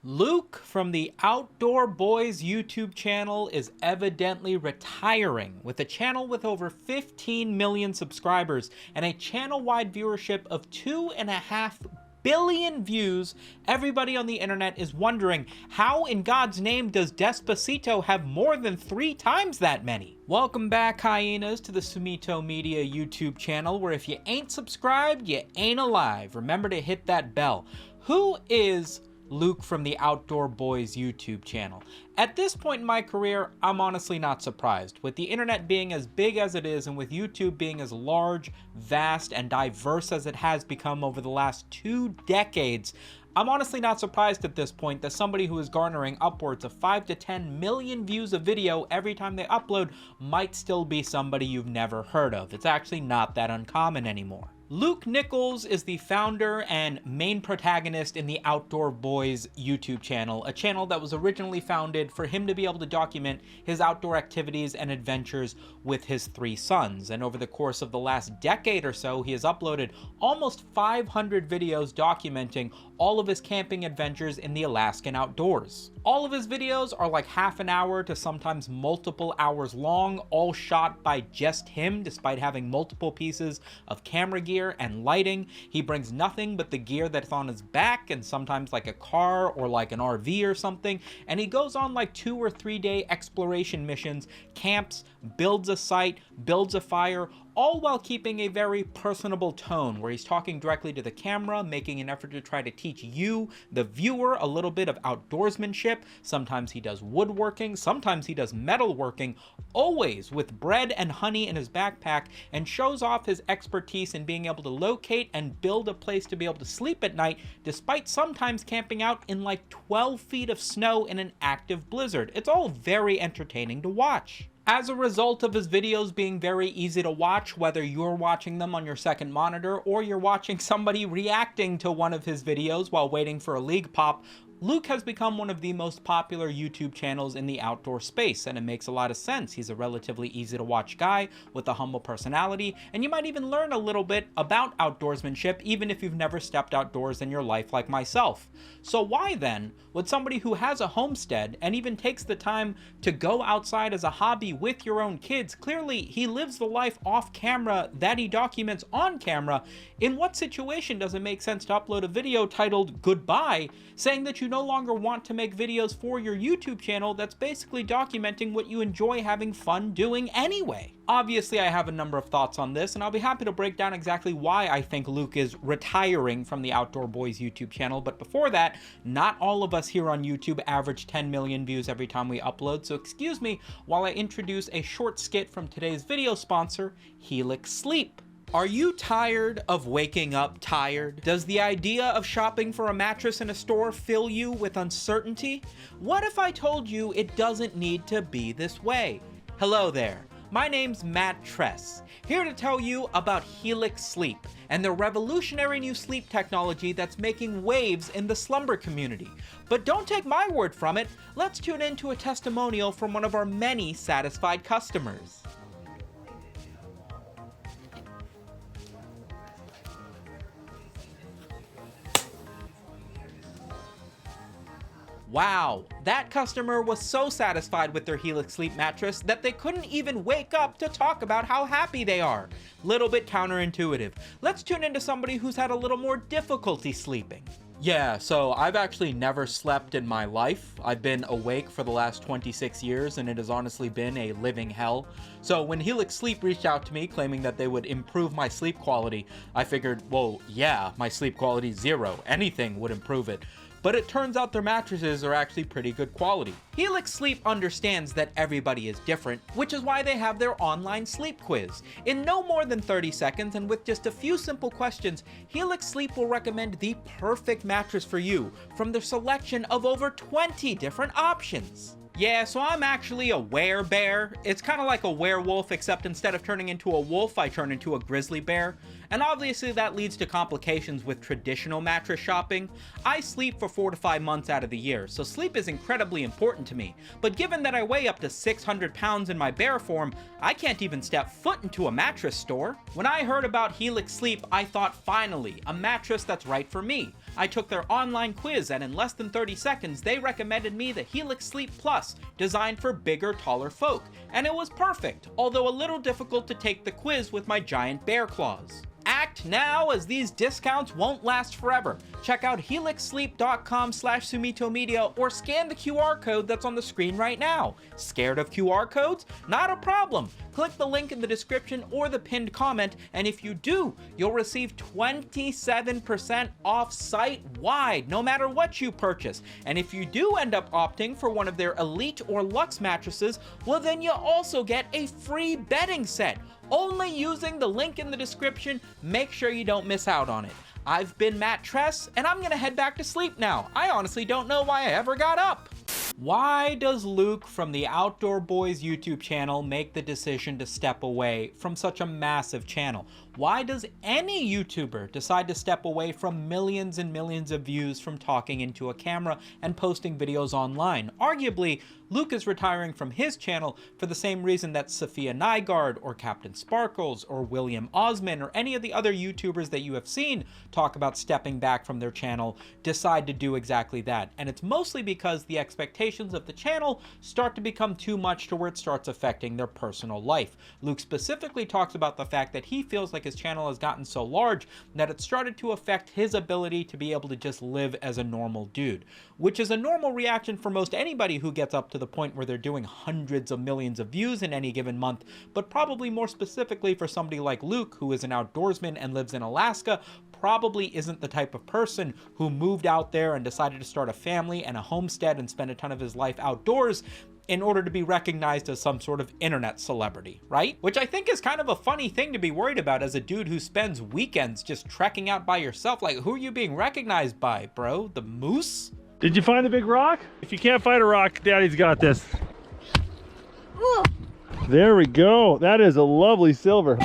Luke from the Outdoor Boys YouTube channel is evidently retiring, with a channel with over 15 million subscribers and a channel-wide viewership of 2.5 billion views. Everybody on the internet is wondering, how in God's name does Despacito have more than 3 times that many? Welcome back, hyenas, to the Sumito Media YouTube channel, where if you ain't subscribed, you ain't alive. Remember to hit that bell. Who is Luke from the Outdoor Boys YouTube channel? At this point in my career, I'm honestly not surprised. With the internet being as big as it is, and with YouTube being as large, vast, and diverse as it has become over the last 2 decades, I'm honestly not surprised at this point that somebody who is garnering upwards of 5 to 10 million views of video every time they upload might still be somebody you've never heard of. It's actually not that uncommon anymore. Luke Nichols is the founder and main protagonist in the Outdoor Boys YouTube channel, a channel that was originally founded for him to be able to document his outdoor activities and adventures with his 3 sons. And over the course of the last decade or so, he has uploaded almost 500 videos documenting all of his camping adventures in the Alaskan outdoors. All of his videos are like half an hour to sometimes multiple hours long, all shot by just him, despite having multiple pieces of camera gear and lighting. He brings nothing but the gear that's on his back, and sometimes like a car or like an RV or something, and he goes on like 2 or 3 day exploration missions, camps, builds a site, builds a fire, all while keeping a very personable tone where he's talking directly to the camera, making an effort to try to teach you, the viewer, a little bit of outdoorsmanship. Sometimes he does woodworking, sometimes he does metalworking, always with bread and honey in his backpack, and shows off his expertise in being able to locate and build a place to be able to sleep at night, despite sometimes camping out in like 12 feet of snow in an active blizzard. It's all very entertaining to watch. As a result of his videos being very easy to watch, whether you're watching them on your second monitor or you're watching somebody reacting to one of his videos while waiting for a league pop, Luke has become one of the most popular YouTube channels in the outdoor space, and it makes a lot of sense. He's a relatively easy to watch guy with a humble personality, and you might even learn a little bit about outdoorsmanship even if you've never stepped outdoors in your life like myself. So why then would somebody who has a homestead and even takes the time to go outside as a hobby with your own kids, clearly he lives the life off camera that he documents on camera, in what situation does it make sense to upload a video titled "Goodbye," saying that you no longer want to make videos for your YouTube channel that's basically documenting what you enjoy having fun doing anyway? Obviously, I have a number of thoughts on this, and I'll be happy to break down exactly why I think Luke is retiring from the Outdoor Boys YouTube channel. But before that, not all of us here on YouTube average 10 million views every time we upload, so excuse me while I introduce a short skit from today's video sponsor, Helix Sleep. Are you tired of waking up tired? Does the idea of shopping for a mattress in a store fill you with uncertainty? What if I told you it doesn't need to be this way? Hello there. My name's Matt Tress, here to tell you about Helix Sleep and the revolutionary new sleep technology that's making waves in the slumber community. But don't take my word from it. Let's tune into a testimonial from one of our many satisfied customers. Wow, that customer was so satisfied with their Helix Sleep mattress that they couldn't even wake up to talk about how happy they are. Little bit counterintuitive. Let's tune into somebody who's had a little more difficulty sleeping. Yeah, so I've actually never slept in my life. I've been awake for the last 26 years, and it has honestly been a living hell. So when Helix Sleep reached out to me claiming that they would improve my sleep quality, I figured, well, yeah, my sleep quality is 0. Anything would improve it. But it turns out their mattresses are actually pretty good quality. Helix Sleep understands that everybody is different, which is why they have their online sleep quiz. In no more than 30 seconds and with just a few simple questions, Helix Sleep will recommend the perfect mattress for you from their selection of over 20 different options. Yeah, so I'm actually a werebear. It's kind of like a werewolf, except instead of turning into a wolf, I turn into a grizzly bear. And obviously that leads to complications with traditional mattress shopping. I sleep for 4 to 5 months out of the year, so sleep is incredibly important to me. But given that I weigh up to 600 pounds in my bear form, I can't even step foot into a mattress store. When I heard about Helix Sleep, I thought, finally, a mattress that's right for me. I took their online quiz, and in less than 30 seconds, they recommended me the Helix Sleep Plus, designed for bigger, taller folk. And it was perfect, although a little difficult to take the quiz with my giant bear claws. Act now, as these discounts won't last forever. Check out helixsleep.com/SumitoMedia or scan the QR code that's on the screen right now. Scared of QR codes? Not a problem. Click the link in the description or the pinned comment, and if you do, you'll receive 27% off site-wide, no matter what you purchase. And if you do end up opting for one of their Elite or Luxe mattresses, well, then you also get a free bedding set. Only using the link in the description. Make sure you don't miss out on it. I've been Matt Tress, and I'm gonna head back to sleep now. I honestly don't know why I ever got up. Why does Luke from the Outdoor Boys YouTube channel make the decision to step away from such a massive channel? Why does any YouTuber decide to step away from millions and millions of views from talking into a camera and posting videos online? Arguably, Luke is retiring from his channel for the same reason that Sophia Nygaard or Captain Sparkles or William Osman or any of the other YouTubers that you have seen talk about stepping back from their channel decide to do exactly that. And it's mostly because the expectations of the channel start to become too much to where it starts affecting their personal life. Luke specifically talks about the fact that he feels like his channel has gotten so large that it started to affect his ability to be able to just live as a normal dude, which is a normal reaction for most anybody who gets up to the point where they're doing hundreds of millions of views in any given month, but probably more specifically for somebody like Luke, who is an outdoorsman and lives in Alaska, probably isn't the type of person who moved out there and decided to start a family and a homestead and spend a ton of his life outdoors in order to be recognized as some sort of internet celebrity, right? Which I think is kind of a funny thing to be worried about as a dude who spends weekends just trekking out by yourself. Like, who are you being recognized by, bro? The moose? Did you find the big rock? If you can't find a rock, Daddy's got this. Ooh. There we go. That is a lovely silver.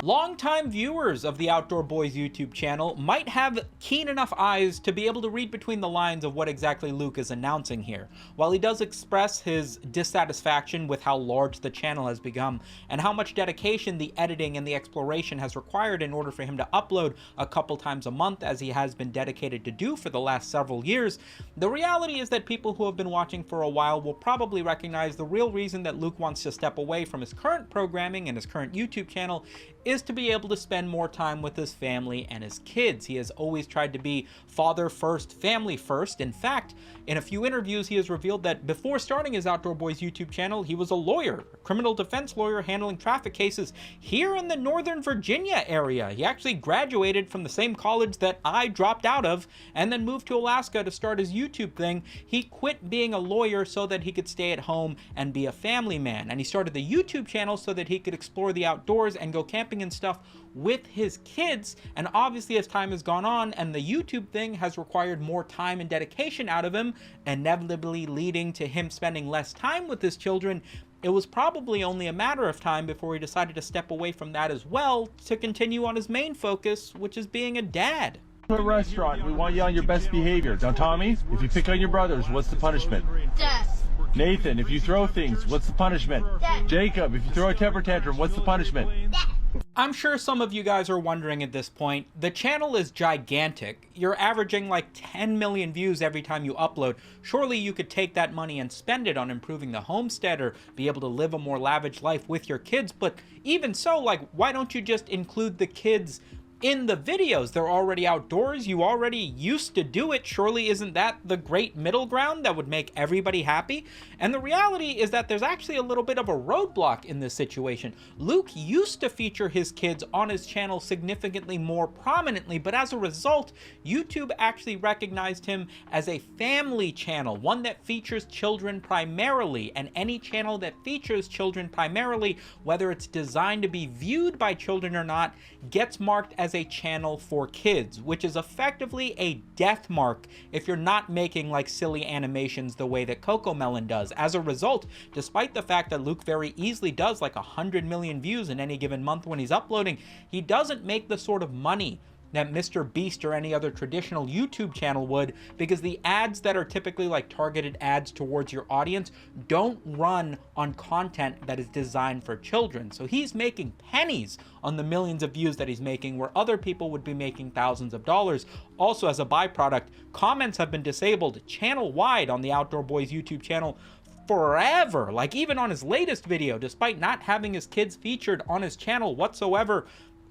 Longtime viewers of the Outdoor Boys YouTube channel might have keen enough eyes to be able to read between the lines of what exactly Luke is announcing here. While he does express his dissatisfaction with how large the channel has become and how much dedication the editing and the exploration has required in order for him to upload a couple times a month, as he has been dedicated to do for the last several years, the reality is that people who have been watching for a while will probably recognize the real reason that Luke wants to step away from his current programming and his current YouTube channel is to be able to spend more time with his family and his kids. He has always tried to be father first, family first. In fact, in a few interviews, he has revealed that before starting his Outdoor Boys YouTube channel, he was a lawyer, a criminal defense lawyer handling traffic cases here in the Northern Virginia area. He actually graduated from the same college that I dropped out of and then moved to Alaska to start his YouTube thing. He quit being a lawyer so that he could stay at home and be a family man. And he started the YouTube channel so that he could explore the outdoors and go camping and stuff with his kids. And obviously, as time has gone on and the YouTube thing has required more time and dedication out of him, inevitably leading to him spending less time with his children, it was probably only a matter of time before he decided to step away from that as well to continue on his main focus, which is being a dad. A restaurant, we want you on your best behavior. Now, Tommy, if you pick on your brothers, what's the punishment? Death. Nathan, if you throw things, what's the punishment? Death. Jacob, if you throw a temper tantrum, what's the punishment? Death. I'm sure some of you guys are wondering at this point, the channel is gigantic. You're averaging like 10 million views every time you upload. Surely you could take that money and spend it on improving the homestead or be able to live a more lavish life with your kids. But even so, like, why don't you just include the kids in the videos? They're already outdoors. You already used to do it. Surely isn't that the great middle ground that would make everybody happy? And the reality is that there's actually a little bit of a roadblock in this situation. Luke used to feature his kids on his channel significantly more prominently, but as a result, YouTube actually recognized him as a family channel, one that features children primarily. And any channel that features children primarily, whether it's designed to be viewed by children or not, gets marked as a channel for kids, which is effectively a death mark if you're not making like silly animations the way that CoComelon does. As a result, despite the fact that Luke very easily does like 100 million views in any given month when he's uploading, he doesn't make the sort of money that Mr. Beast or any other traditional YouTube channel would, because the ads that are typically like targeted ads towards your audience don't run on content that is designed for children. So he's making pennies on the millions of views that he's making, where other people would be making thousands of dollars. Also, as a byproduct, comments have been disabled channel-wide on the Outdoor Boys YouTube channel forever. Like, even on his latest video, despite not having his kids featured on his channel whatsoever,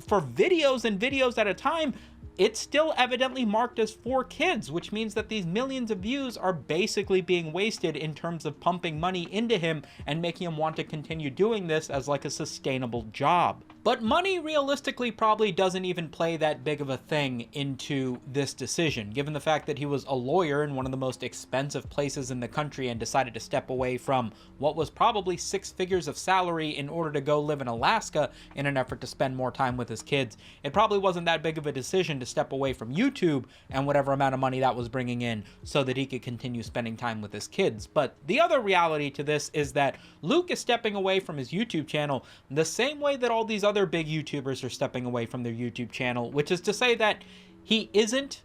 for videos and videos at a time, it's still evidently marked as for kids, which means that these millions of views are basically being wasted in terms of pumping money into him and making him want to continue doing this as like a sustainable job. But money realistically probably doesn't even play that big of a thing into this decision, given the fact that he was a lawyer in one of the most expensive places in the country and decided to step away from what was probably 6 figures of salary in order to go live in Alaska in an effort to spend more time with his kids. It probably wasn't that big of a decision to step away from YouTube and whatever amount of money that was bringing in so that he could continue spending time with his kids. But the other reality to this is that Luke is stepping away from his YouTube channel the same way that all these other big YouTubers are stepping away from their YouTube channel, which is to say that he isn't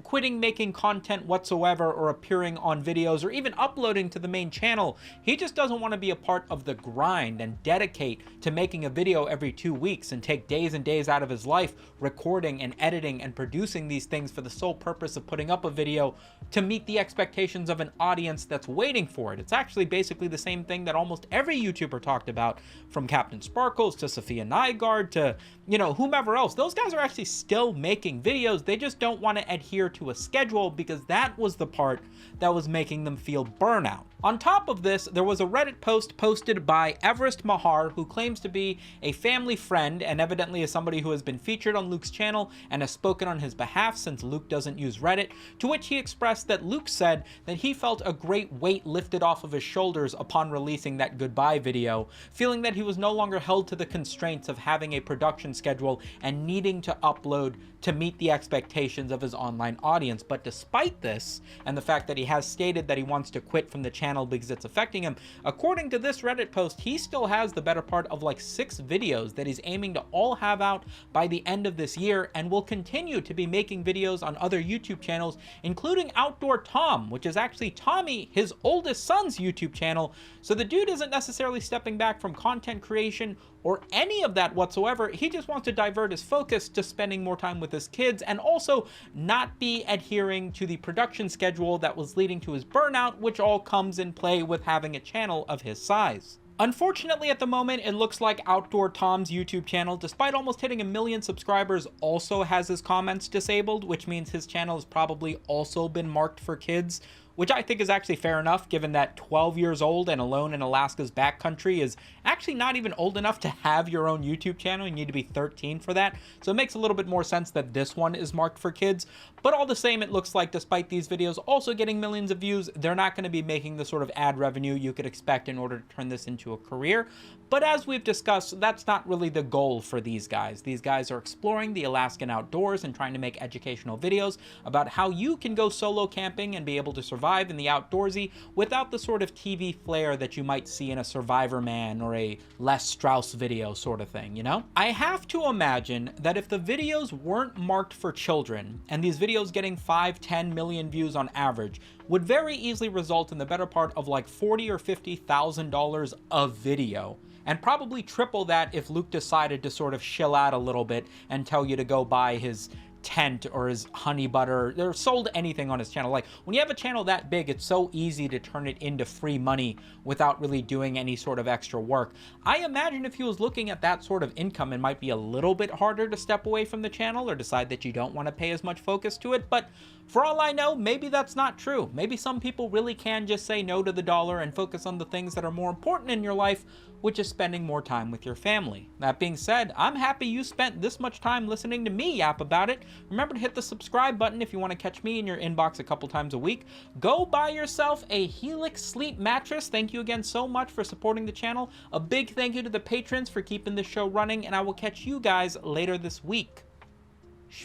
quitting making content whatsoever or appearing on videos or even uploading to the main channel. He just doesn't want to be a part of the grind and dedicate to making a video every 2 weeks and take days and days out of his life recording and editing and producing these things for the sole purpose of putting up a video to meet the expectations of an audience that's waiting for it. It's actually basically the same thing that almost every YouTuber talked about, from Captain Sparkles to Sophia Nygaard to, you know, whomever else. Those guys are actually still making videos. They just don't want to adhere to a schedule, because that was the part that was making them feel burnout. On top of this, there was a Reddit post posted by Everest Mahar, who claims to be a family friend and evidently is somebody who has been featured on Luke's channel and has spoken on his behalf since Luke doesn't use Reddit, to which he expressed that Luke said that he felt a great weight lifted off of his shoulders upon releasing that goodbye video, feeling that he was no longer held to the constraints of having a production schedule and needing to upload to meet the expectations of his online audience. But despite this, and the fact that he has stated that he wants to quit from the channel because it's affecting him, according to this Reddit post, he still has the better part of like 6 videos that he's aiming to all have out by the end of this year, and will continue to be making videos on other YouTube channels, including Outdoor Tom, which is actually Tommy, his oldest son's YouTube channel. So the dude isn't necessarily stepping back from content creation or any of that whatsoever. He just wants to divert his focus to spending more time with his kids, and also not be adhering to the production schedule that was leading to his burnout, which all comes in play with having a channel of his size. Unfortunately, at the moment, it looks like Outdoor Tom's YouTube channel, despite almost hitting 1 million subscribers, also has his comments disabled, which means his channel has probably also been marked for kids, which I think is actually fair enough, given that 12 years old and alone in Alaska's backcountry is actually not even old enough to have your own YouTube channel. You need to be 13 for that. So it makes a little bit more sense that this one is marked for kids. But all the same, it looks like despite these videos also getting millions of views, they're not going to be making the sort of ad revenue you could expect in order to turn this into a career. But as we've discussed, that's not really the goal for these guys. These guys are exploring the Alaskan outdoors and trying to make educational videos about how you can go solo camping and be able to survive in the outdoorsy without the sort of TV flair that you might see in a Survivor Man or a Les Strauss video sort of thing, you know? I have to imagine that if the videos weren't marked for children, and these videos getting 5-10 million views on average would very easily result in the better part of like $40,000 or $50,000 a video, and probably triple that if Luke decided to sort of chill out a little bit and tell you to go buy his tent or his honey butter, or sold anything on his channel. Like, when you have a channel that big, it's so easy to turn it into free money without really doing any sort of extra work. I imagine if he was looking at that sort of income, it might be a little bit harder to step away from the channel or decide that you don't want to pay as much focus to it. But for all I know, maybe that's not true. Maybe some people really can just say no to the dollar and focus on the things that are more important in your life, which is spending more time with your family. That being said, I'm happy you spent this much time listening to me yap about it. Remember to hit the subscribe button if you want to catch me in your inbox a couple times a week. Go buy yourself a Helix sleep mattress. Thank you again so much for supporting the channel. A big thank you to the patrons for keeping this show running, and I will catch you guys later this week.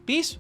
Peace.